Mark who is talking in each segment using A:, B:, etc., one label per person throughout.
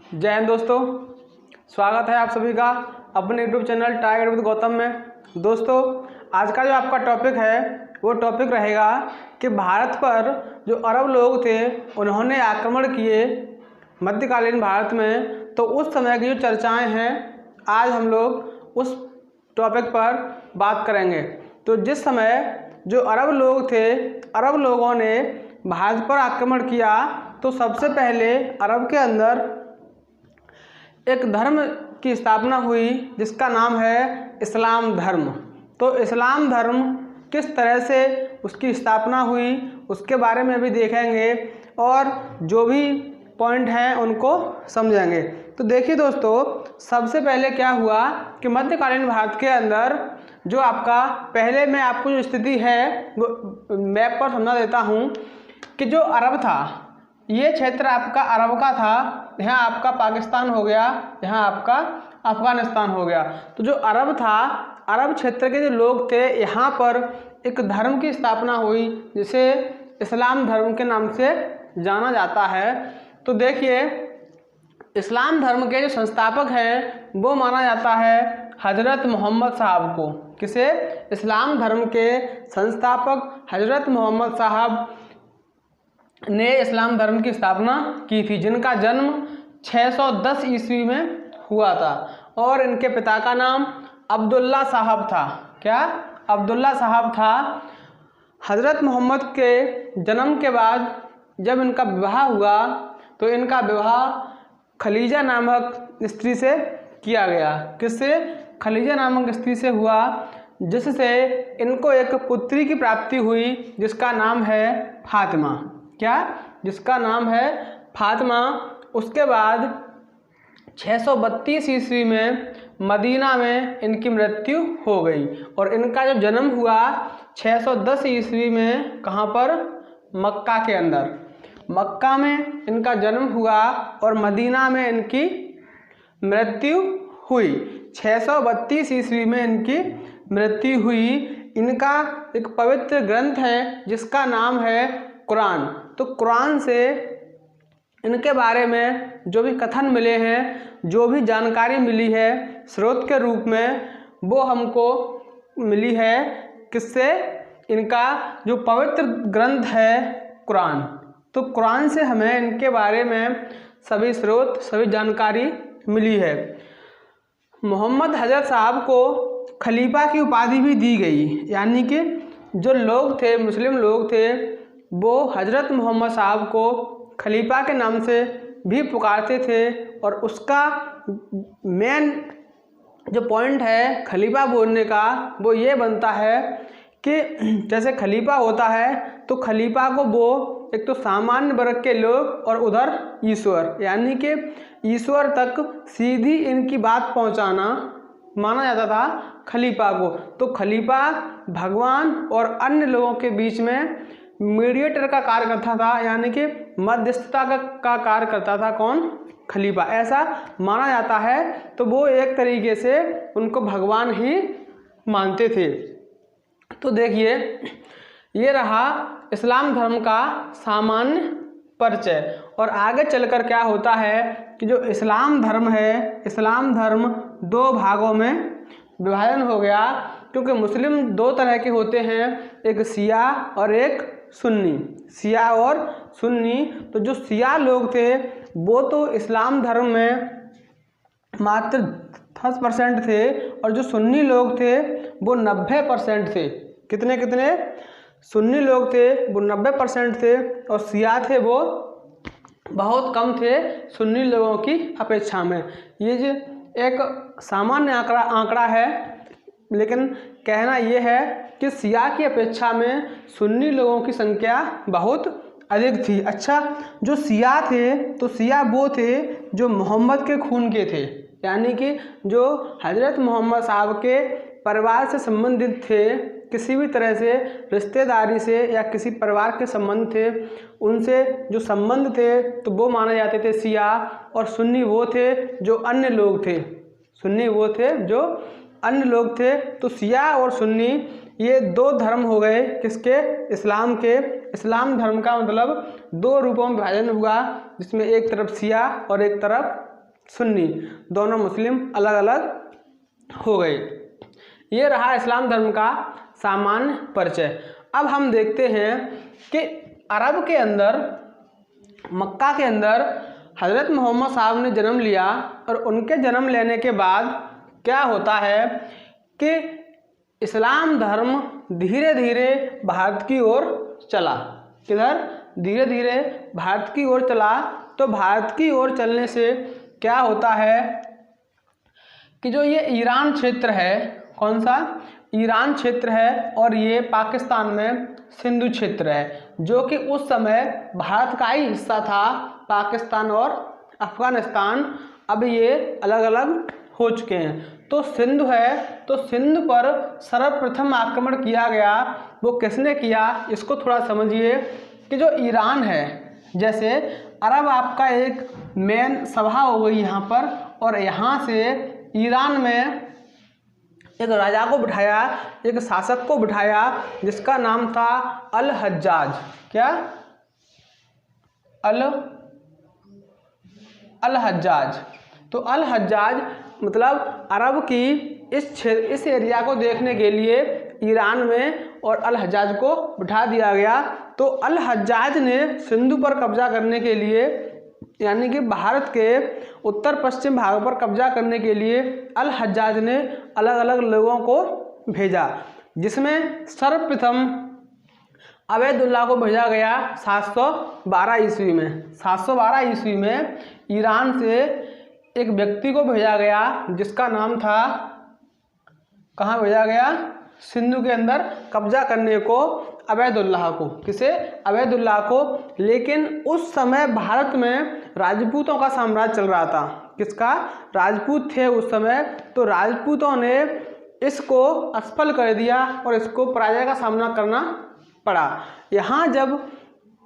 A: जय हिंद दोस्तों, स्वागत है आप सभी का अपने YouTube channel tiger with Gautam में। दोस्तों, आज का जो आपका टॉपिक है वो टॉपिक रहेगा कि भारत पर जो अरब लोग थे उन्होंने आक्रमण किए मध्यकालीन भारत में, तो उस समय की जो चर्चाएं हैं आज हम लोग उस टॉपिक पर बात करेंगे। तो जिस समय जो अरब लोग थे, अरब लोगों ने भारत पर आक्रमण किया, तो सबसे पहले अरब के अंदर एक धर्म की स्थापना हुई जिसका नाम है इस्लाम धर्म। तो इस्लाम धर्म किस तरह से उसकी स्थापना हुई उसके बारे में भी देखेंगे और जो भी पॉइंट हैं उनको समझेंगे। तो देखिए दोस्तों, सबसे पहले क्या हुआ कि मध्यकालीन भारत के अंदर जो आपका पहले मैं आपको जो स्थिति है वो मैप पर समझा देता हूँ कि जो अरब था, ये क्षेत्र आपका अरब का था। यहाँ आपका पाकिस्तान हो गया, यहाँ आपका अफगानिस्तान हो गया। तो जो अरब था, अरब क्षेत्र के जो लोग थे, यहाँ पर एक धर्म की स्थापना हुई जिसे इस्लाम धर्म के नाम से जाना जाता है। तो देखिए, इस्लाम धर्म के जो संस्थापक हैं वो माना जाता है हजरत मोहम्मद साहब को। किसे? इस्लाम धर्म के संस्थापक हजरत मोहम्मद साहब ने इस्लाम धर्म की स्थापना की थी, जिनका जन्म 610 ईस्वी में हुआ था और इनके पिता का नाम अब्दुल्ला साहब था। क्या? अब्दुल्ला साहब था। हजरत मोहम्मद के जन्म के बाद जब इनका विवाह हुआ तो इनका विवाह खलीजा नामक स्त्री से किया गया। किससे? खलीजा नामक स्त्री से हुआ, जिससे इनको एक पुत्री की प्राप्ति हुई जिसका नाम है फातिमा। क्या? जिसका नाम है फातिमा। उसके बाद 632 ईस्वी में मदीना में इनकी मृत्यु हो गई और इनका जो जन्म हुआ 610 ईस्वी में कहाँ पर? मक्का के अंदर। मक्का में इनका जन्म हुआ और मदीना में इनकी मृत्यु हुई। 632 ईस्वी में इनकी मृत्यु हुई। इनका एक पवित्र ग्रंथ है जिसका नाम है कुरान। तो कुरान से इनके बारे में जो भी कथन मिले हैं, जो भी जानकारी मिली है स्रोत के रूप में, वो हमको मिली है। किससे? इनका जो पवित्र ग्रंथ है कुरान। तो कुरान से हमें इनके बारे में सभी स्रोत, सभी जानकारी मिली है। मोहम्मद हजरत साहब को खलीफा की उपाधि भी दी गई, यानी कि जो लोग थे, मुस्लिम लोग थे, वो हजरत मोहम्मद साहब को खलीफा के नाम से भी पुकारते थे। और उसका मेन जो पॉइंट है खलीफा बोलने का वो ये बनता है कि जैसे खलीफा होता है तो खलीफा को वो एक तो सामान्य वर्ग के लोग और उधर ईश्वर, यानी कि ईश्वर तक सीधी इनकी बात पहुंचाना माना जाता था खलीफा को। तो खलीफा भगवान और अन्य लोगों के बीच में मीडिएटर का कार्य करता था, यानी कि मध्यस्थता का कार्य करता था। कौन? खलीफा। ऐसा माना जाता है। तो वो एक तरीके से उनको भगवान ही मानते थे। तो देखिए, ये रहा इस्लाम धर्म का सामान्य परिचय। और आगे चलकर क्या होता है कि जो इस्लाम धर्म है, इस्लाम धर्म दो भागों में विभाजन हो गया, क्योंकि मुस्लिम दो तरह के होते हैं, एक शिया और एक सुन्नी। शिया और सुन्नी। तो जो शिया लोग थे वो तो इस्लाम धर्म में मात्र 10% थे और जो सुन्नी लोग थे वो 90% थे। कितने? सुन्नी लोग थे वो 90% थे और शिया थे वो बहुत कम थे सुन्नी लोगों की अपेक्षा में। ये जो एक सामान्य आंकड़ा है, लेकिन कहना यह है कि शिया की अपेक्षा में सुन्नी लोगों की संख्या बहुत अधिक थी। अच्छा, जो शिया थे तो शिया वो थे जो मोहम्मद के खून के थे, यानी कि जो हजरत मोहम्मद साहब के परिवार से संबंधित थे, किसी भी तरह से रिश्तेदारी से या किसी परिवार के संबंध थे, उनसे जो संबंध थे तो वो माने जाते थे शिया। और सुन्नी वो थे जो अन्य लोग थे। सुन्नी वो थे जो अन्य लोग थे। तो शिया और सुन्नी ये दो धर्म हो गए। किसके? इस्लाम के। इस्लाम धर्म का मतलब दो रूपों में विभाजन हुआ, जिसमें एक तरफ शिया और एक तरफ सुन्नी, दोनों मुस्लिम अलग अलग हो गए। ये रहा इस्लाम धर्म का सामान्य परिचय। अब हम देखते हैं कि अरब के अंदर, मक्का के अंदर हज़रत मोहम्मद साहब ने जन्म लिया और उनके जन्म लेने के बाद क्या होता है कि इस्लाम धर्म धीरे धीरे भारत की ओर चला। किधर? धीरे धीरे भारत की ओर चला। तो भारत की ओर चलने से क्या होता है कि जो ये ईरान क्षेत्र है, कौन सा? ईरान क्षेत्र है, और ये पाकिस्तान में सिंधु क्षेत्र है, जो कि उस समय भारत का ही हिस्सा था। पाकिस्तान और अफगानिस्तान अब ये अलग अलग हो चुके हैं। तो सिंधु है, तो सिंधु पर सर्वप्रथम आक्रमण किया गया। वो किसने किया? इसको थोड़ा समझिए कि जो ईरान है, जैसे अरब आपका एक मेन सभा हो गई यहाँ पर, और यहाँ से ईरान में एक राजा को बिठाया, एक शासक को बिठाया, जिसका नाम था अल हज्जाज। क्या? अल हज्जाज। तो अल हज्जाज मतलब अरब की इस एरिया को देखने के लिए ईरान में और अल हज्जाज को बिठा दिया गया। तो अल हज्जाज ने सिंधु पर कब्जा करने के लिए, यानी कि भारत के उत्तर पश्चिम भाग पर कब्जा करने के लिए अल हज्जाज ने अलग अलग लोगों को भेजा, जिसमें सर्वप्रथम अबैदुल्ला को भेजा गया 712 ईस्वी में। 712 ईस्वी में ईरान से एक व्यक्ति को भेजा गया, जिसका नाम था, कहाँ भेजा गया? सिंधु के अंदर कब्जा करने को अबैदुल्लाह को। किसे? अबैदुल्लाह को। लेकिन उस समय भारत में राजपूतों का साम्राज्य चल रहा था। किसका? राजपूत थे उस समय। तो राजपूतों ने इसको असफल कर दिया और इसको पराजय का सामना करना पड़ा। यहाँ जब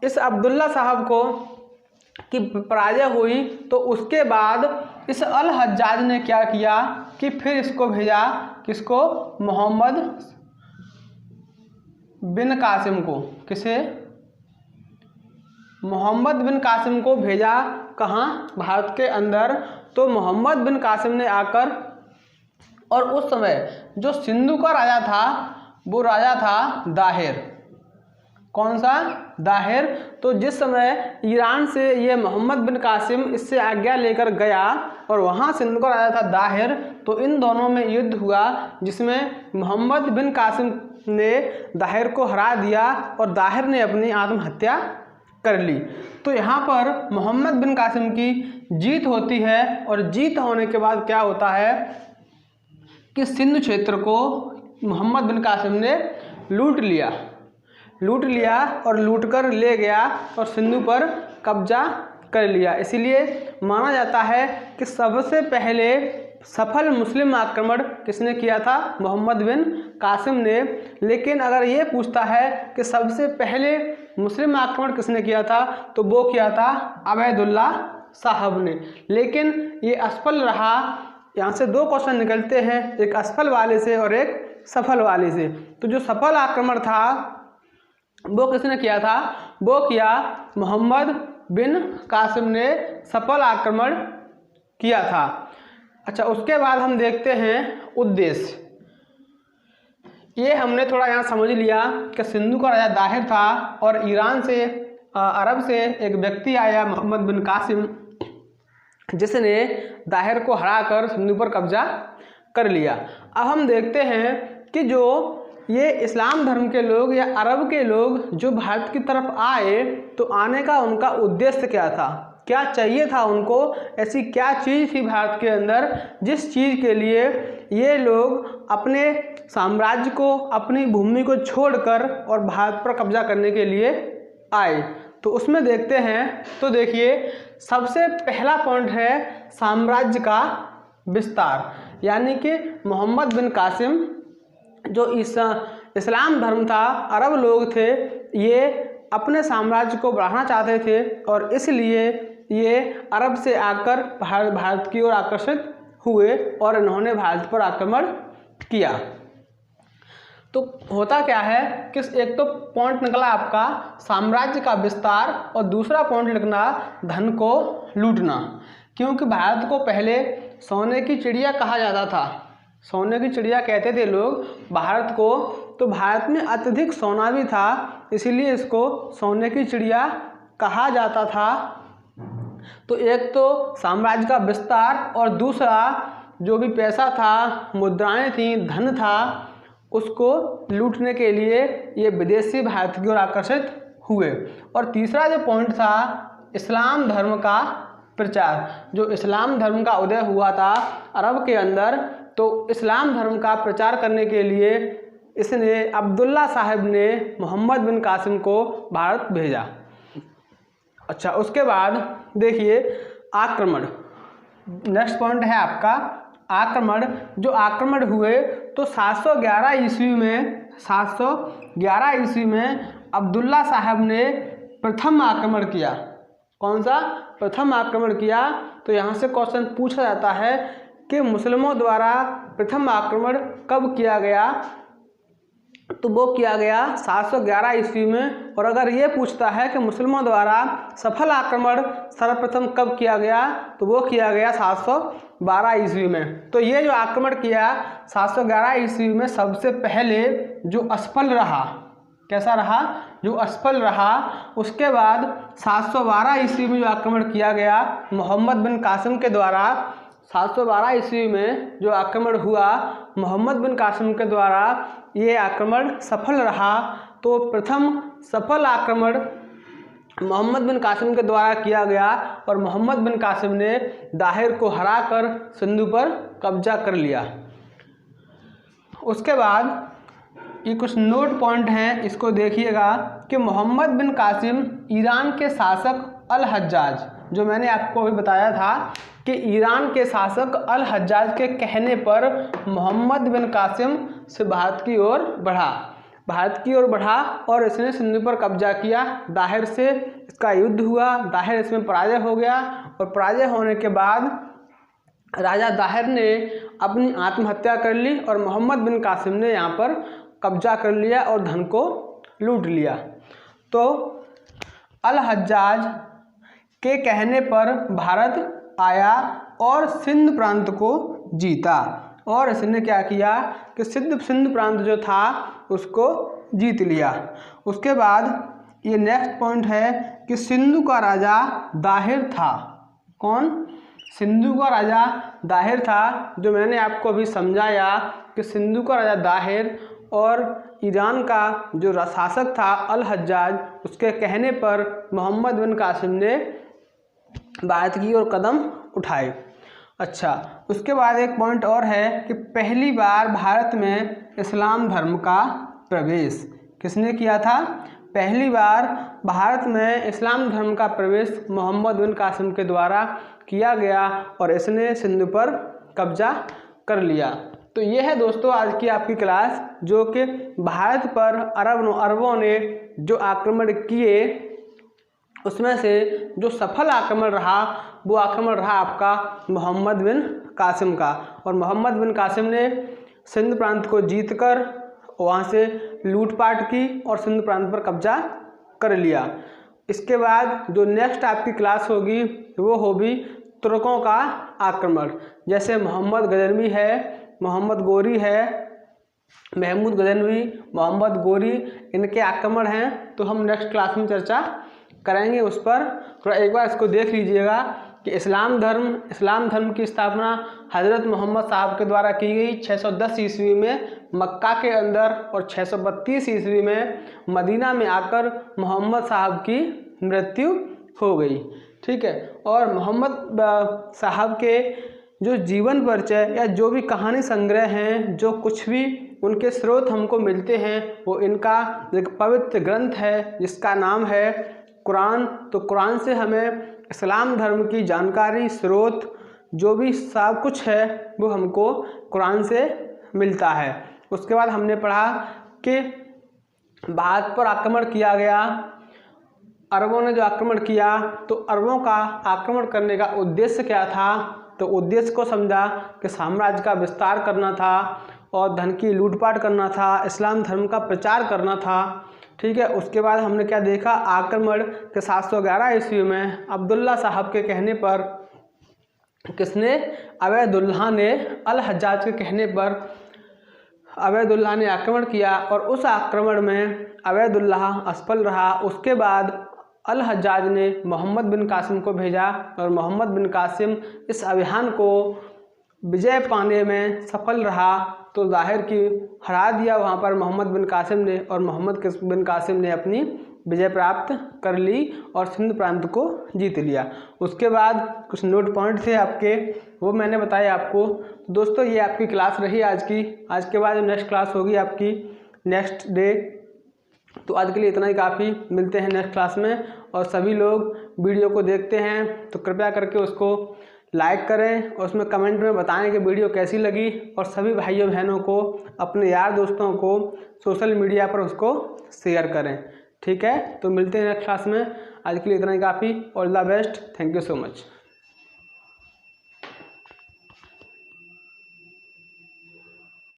A: इस अब्दुल्ला साहब को की पराजय हुई, तो उसके बाद इस अल हज्जाज ने क्या किया कि फिर इसको भेजा, किसको? मोहम्मद बिन कासिम को। किसे? मोहम्मद बिन कासिम को भेजा। कहाँ? भारत के अंदर। तो मोहम्मद बिन कासिम ने आकर, और उस समय जो सिंधु का राजा था वो राजा था दाहिर। कौन सा? दाहिर। तो जिस समय ईरान से ये मोहम्मद बिन कासिम इससे आज्ञा लेकर गया और वहाँ सिंधु का राजा था दाहिर, तो इन दोनों में युद्ध हुआ, जिसमें मोहम्मद बिन कासिम ने दाहिर को हरा दिया और दाहिर ने अपनी आत्महत्या कर ली। तो यहाँ पर मोहम्मद बिन कासिम की जीत होती है, और जीत होने के बाद क्या होता है कि सिंधु क्षेत्र को मोहम्मद बिन कासिम ने लूट लिया और लूटकर ले गया और सिंधु पर कब्जा कर लिया। इसीलिए माना जाता है कि सबसे पहले सफल मुस्लिम आक्रमण किसने किया था? मोहम्मद बिन कासिम ने। लेकिन अगर ये पूछता है कि सबसे पहले मुस्लिम आक्रमण किसने किया था, तो वो किया था अबैदुल्ला साहब ने। लेकिन ये असफल रहा। यहाँ से दो क्वेश्चन निकलते हैं, एक असफल वाले से और एक सफल वाले से। तो जो सफल आक्रमण था वो किसने किया था? वो किया मोहम्मद बिन कासिम ने सफल आक्रमण किया था। अच्छा, उसके बाद हम देखते हैं उद्देश्य। ये हमने थोड़ा यहाँ समझ लिया कि सिंधु का राजा दाहिर था और ईरान से, अरब से एक व्यक्ति आया मोहम्मद बिन कासिम, जिसने दाहिर को हराकर सिंधु पर कब्जा कर लिया। अब हम देखते हैं कि जो ये इस्लाम धर्म के लोग या अरब के लोग जो भारत की तरफ आए, तो आने का उनका उद्देश्य क्या था? क्या चाहिए था उनको? ऐसी क्या चीज़ थी भारत के अंदर जिस चीज़ के लिए ये लोग अपने साम्राज्य को, अपनी भूमि को छोड़कर और भारत पर कब्जा करने के लिए आए? तो उसमें देखते हैं। तो देखिए, सबसे पहला पॉइंट है साम्राज्य का विस्तार। यानी कि मोहम्मद बिन कासिम जो इस्लाम धर्म था, अरब लोग थे, ये अपने साम्राज्य को बढ़ाना चाहते थे और इसलिए ये अरब से आकर भारत की ओर आकर्षित हुए और इन्होंने भारत पर आक्रमण किया। तो होता क्या है कि एक तो पॉइंट निकला आपका साम्राज्य का विस्तार और दूसरा पॉइंट लिखना धन को लूटना। क्योंकि भारत को पहले सोने की चिड़िया कहा जाता था। सोने की चिड़िया कहते थे लोग भारत को, तो भारत में अत्यधिक सोना भी था, इसीलिए इसको सोने की चिड़िया कहा जाता था। तो एक तो साम्राज्य का विस्तार और दूसरा जो भी पैसा था, मुद्राएं थी, धन था, उसको लूटने के लिए ये विदेशी भारत की ओर आकर्षित हुए। और तीसरा जो पॉइंट था इस्लाम धर्म का प्रचार। जो इस्लाम धर्म का उदय हुआ था अरब के अंदर, तो इस्लाम धर्म का प्रचार करने के लिए इसने अब्दुल्ला साहब ने मोहम्मद बिन कासिम को भारत भेजा। अच्छा, उसके बाद देखिए आक्रमण। नेक्स्ट पॉइंट है आपका आक्रमण। जो आक्रमण हुए तो 711 ईस्वी में अब्दुल्ला साहब ने प्रथम आक्रमण किया। कौन सा? प्रथम आक्रमण किया। तो यहाँ से क्वेश्चन पूछा जाता है कि मुस्लिमों द्वारा प्रथम आक्रमण कब किया गया? तो वो किया गया 711 ईस्वी में। और अगर ये पूछता है कि मुस्लिमों द्वारा सफल आक्रमण सर्वप्रथम कब किया गया, तो वो किया गया 712 ईस्वी में। तो ये जो आक्रमण किया 711 ईस्वी में, सबसे पहले जो असफल रहा, कैसा रहा? जो असफल रहा। उसके बाद 712 ईस्वी में जो आक्रमण किया गया मोहम्मद बिन कासिम के द्वारा, 712 ईस्वी में जो आक्रमण हुआ मोहम्मद बिन कासिम के द्वारा, ये आक्रमण सफल रहा। तो प्रथम सफल आक्रमण मोहम्मद बिन कासिम के द्वारा किया गया और मोहम्मद बिन कासिम ने दाहिर को हराकर सिंधु पर कब्जा कर लिया। उसके बाद ये कुछ नोट पॉइंट हैं, इसको देखिएगा कि मोहम्मद बिन कासिम ईरान के शासक अल हज्जाज, जो मैंने आपको अभी बताया था कि ईरान के शासक अल हज्जाज के कहने पर मोहम्मद बिन कासिम से भारत की ओर बढ़ा और इसने सिंधु पर कब्जा किया। दाहिर से इसका युद्ध हुआ, दाहिर इसमें पराजय हो गया और पराजय होने के बाद राजा दाहिर ने अपनी आत्महत्या कर ली और मोहम्मद बिन कासिम ने यहाँ पर कब्जा कर लिया और धन को लूट लिया। तो अल हज्जाज के कहने पर भारत आया और सिंध प्रांत को जीता। और इसने क्या किया कि सिंध प्रांत जो था उसको जीत लिया। उसके बाद ये नेक्स्ट पॉइंट है कि सिंधु का राजा दाहिर था। कौन? सिंधु का राजा दाहिर था, जो मैंने आपको अभी समझाया कि सिंधु का राजा दाहिर और ईरान का जो शासक था अल हज्जाज, उसके कहने पर मोहम्मद बिन कासिम ने भारत की ओर कदम उठाए। अच्छा, उसके बाद एक पॉइंट और है कि पहली बार भारत में इस्लाम धर्म का प्रवेश किसने किया था? पहली बार भारत में इस्लाम धर्म का प्रवेश मोहम्मद बिन कासिम के द्वारा किया गया और इसने सिंधु पर कब्जा कर लिया। तो ये है दोस्तों आज की आपकी क्लास, जो कि भारत पर अरबों ने जो आक्रमण किए उसमें से जो सफल आक्रमण रहा वो आक्रमण रहा आपका मोहम्मद बिन कासिम का। और मोहम्मद बिन कासिम ने सिंध प्रांत को जीतकर वहाँ से लूटपाट की और सिंध प्रांत पर कब्जा कर लिया। इसके बाद जो नेक्स्ट आपकी क्लास होगी वो होगी तुर्कों का आक्रमण। जैसे मोहम्मद गजनवी है, मोहम्मद गोरी है, महमूद गजनवी, मोहम्मद गोरी, इनके आक्रमण हैं। तो हम नेक्स्ट क्लास में चर्चा करेंगे उस पर। थोड़ा एक बार इसको देख लीजिएगा कि इस्लाम धर्म की स्थापना हज़रत मोहम्मद साहब के द्वारा की गई 610 ईस्वी में मक्का के अंदर, और 632 ईस्वी में मदीना में आकर मोहम्मद साहब की मृत्यु हो गई। ठीक है। और मोहम्मद साहब के जो जीवन परिचय या जो भी कहानी संग्रह हैं, जो कुछ भी उनके स्रोत हमको मिलते हैं, वो इनका एक पवित्र ग्रंथ है जिसका नाम है कुरान। तो कुरान से हमें इस्लाम धर्म की जानकारी, स्रोत, जो भी सब कुछ है वो हमको कुरान से मिलता है। उसके बाद हमने पढ़ा कि भारत पर आक्रमण किया गया, अरबों ने जो आक्रमण किया, तो अरबों का आक्रमण करने का उद्देश्य क्या था? तो उद्देश्य को समझा कि साम्राज्य का विस्तार करना था और धन की लूटपाट करना था, इस्लाम धर्म का प्रचार करना था। ठीक है। उसके बाद हमने क्या देखा? आक्रमण के 711 ईस्वी में अब्दुल्ला साहब के कहने पर किसने? अबैदुल्लाह ने अल हज्जाज के कहने पर अबैदुल्लाह ने आक्रमण किया और उस आक्रमण में अबैदुल्लाह असफल रहा। उसके बाद अल हज्जाज ने मोहम्मद बिन कासिम को भेजा और मोहम्मद बिन कासिम इस अभियान को विजय पाने में सफल रहा। तो जाहिर की हरा दिया वहाँ पर मोहम्मद बिन कासिम ने, और मोहम्मद बिन कासिम ने अपनी विजय प्राप्त कर ली और सिंध प्रांत को जीत लिया। उसके बाद कुछ नोट पॉइंट थे आपके, वो मैंने बताया आपको। दोस्तों ये आपकी क्लास रही आज की। आज के बाद नेक्स्ट क्लास होगी आपकी नेक्स्ट डे। तो आज के लिए इतना ही काफ़ी। मिलते हैं नेक्स्ट क्लास में। और सभी लोग वीडियो को देखते हैं तो कृपया करके उसको लाइक करें और उसमें कमेंट में बताएं कि वीडियो कैसी लगी, और सभी भाइयों बहनों को, अपने यार दोस्तों को सोशल मीडिया पर उसको शेयर करें। ठीक है, तो मिलते हैं नेक्स्ट क्लास में। आज के लिए इतना ही काफ़ी। All the best. Thank you so much.